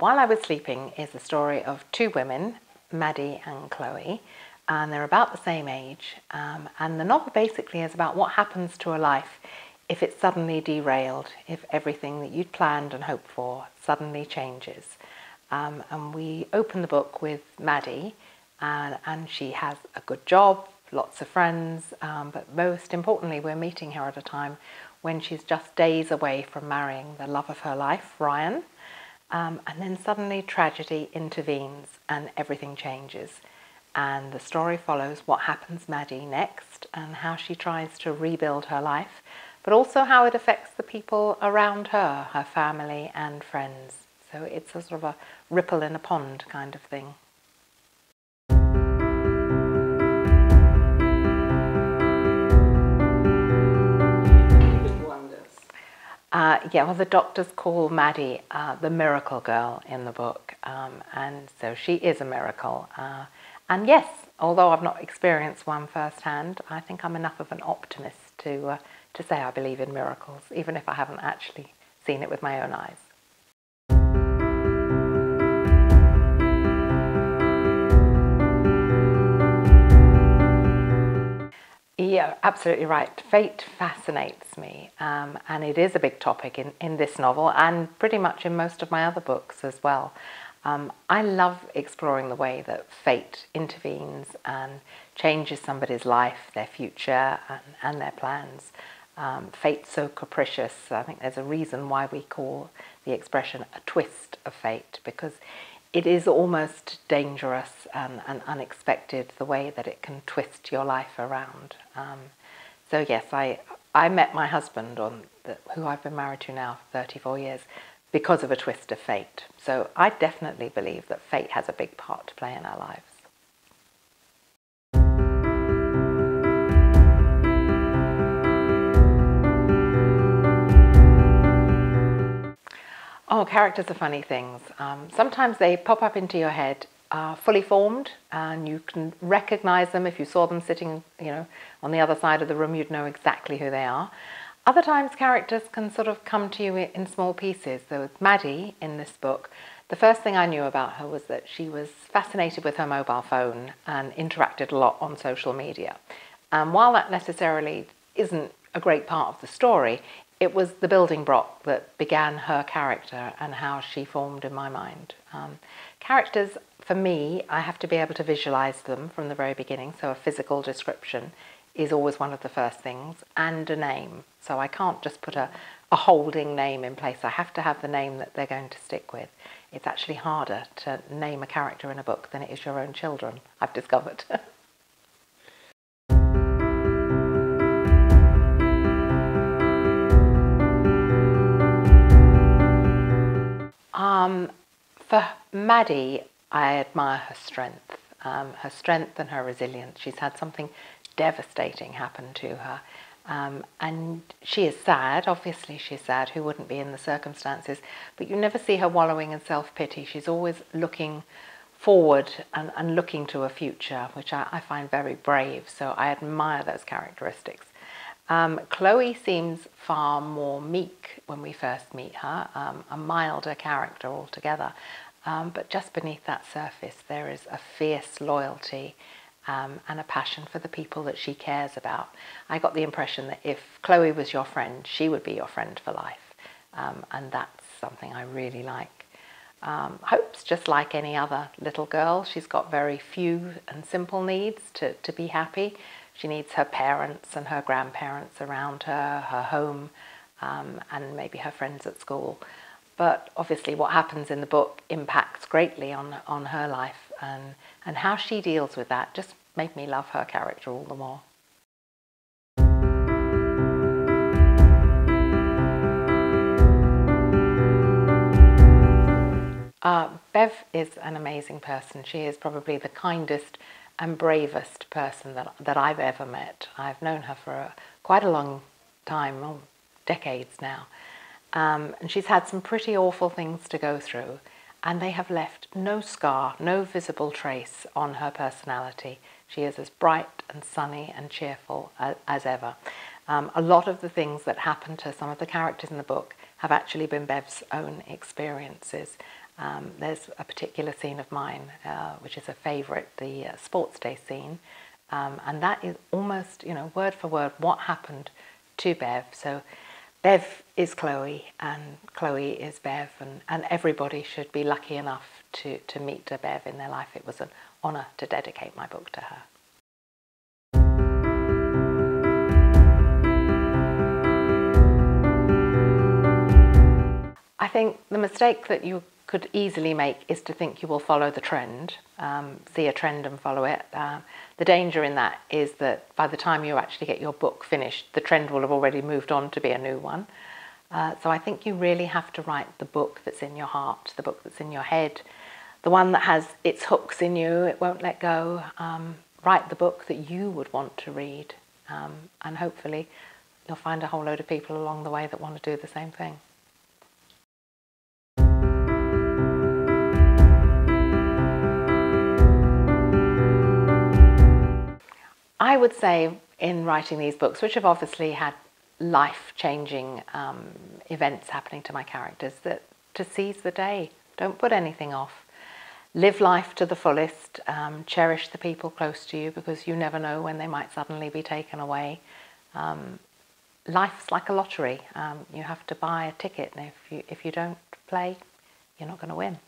While I Was Sleeping is the story of two women, Maddie and Chloe, and they're about the same age. And the novel basically is about what happens to a life if it's suddenly derailed, if everything that you'd planned and hoped for suddenly changes. And we open the book with Maddie, and she has a good job, lots of friends, but most importantly, we're meeting her at a time when she's just days away from marrying the love of her life, Ryan. And then suddenly tragedy intervenes and everything changes. And the story follows what happens to Maddie next and how she tries to rebuild her life, but also how it affects the people around her, her family and friends. So it's a sort of a ripple in a pond kind of thing. Yeah, well, the doctors call Maddie the miracle girl in the book, and so she is a miracle. And yes, although I've not experienced one firsthand, I think I'm enough of an optimist to say I believe in miracles, even if I haven't actually seen it with my own eyes. Yeah, absolutely right. Fate fascinates me, and it is a big topic in this novel and pretty much in most of my other books as well. I love exploring the way that fate intervenes and changes somebody's life, their future and their plans. Fate's so capricious. I think there's a reason why we call the expression a twist of fate, because it is almost dangerous and unexpected the way that it can twist your life around. So yes, I met my husband, who I've been married to now for 34 years, because of a twist of fate. So I definitely believe that fate has a big part to play in our lives. Oh, characters are funny things. Sometimes they pop up into your head fully formed, and you can recognize them. If you saw them sitting, on the other side of the room, you'd know exactly who they are. Other times characters can sort of come to you in small pieces. So with Maddie in this book, the first thing I knew about her was that she was fascinated with her mobile phone and interacted a lot on social media. And while that necessarily isn't a great part of the story, it was the building block that began her character and how she formed in my mind. Characters, for me, I have to be able to visualize them from the very beginning, so a physical description is always one of the first things, and a name. So I can't just put a holding name in place. I have to have the name that they're going to stick with. It's actually harder to name a character in a book than it is your own children, I've discovered. For Maddie, I admire her strength and her resilience. She's had something devastating happen to her. And she is sad, obviously she's sad, who wouldn't be in the circumstances, but you never see her wallowing in self-pity. She's always looking forward and looking to a future, which I find very brave, so I admire those characteristics. Chloe seems far more meek when we first meet her, a milder character altogether, but just beneath that surface there is a fierce loyalty and a passion for the people that she cares about. I got the impression that if Chloe was your friend, she would be your friend for life, and that's something I really like. Hope's just like any other little girl. She's got very few and simple needs to be happy. She needs her parents and her grandparents around her, her home, and maybe her friends at school. But obviously what happens in the book impacts greatly on her life, and how she deals with that just made me love her character all the more. Bev is an amazing person. She is probably the kindest and bravest person that I've ever met. I've known her for quite a long time, decades now. And she's had some pretty awful things to go through, and they have left no scar, no visible trace on her personality. She is as bright and sunny and cheerful as ever. A lot of the things that happen to some of the characters in the book have actually been Bev's own experiences. There's a particular scene of mine, which is a favourite, the sports day scene, and that is almost, word for word what happened to Bev. So Bev is Chloe and Chloe is Bev, and everybody should be lucky enough to meet a Bev in their life. It was an honour to dedicate my book to her. I think the mistake that you could easily make is to think you will follow the trend, see a trend and follow it. The danger in that is that by the time you actually get your book finished, the trend will have already moved on to be a new one. So I think you really have to write the book that's in your heart, the book that's in your head, the one that has its hooks in you, it won't let go. Write the book that you would want to read, and hopefully you'll find a whole load of people along the way that want to do the same thing. I would say in writing these books, which have obviously had life-changing events happening to my characters, that to seize the day, don't put anything off. Live life to the fullest, cherish the people close to you because you never know when they might suddenly be taken away. Life's like a lottery. You have to buy a ticket, and if you don't play, you're not going to win.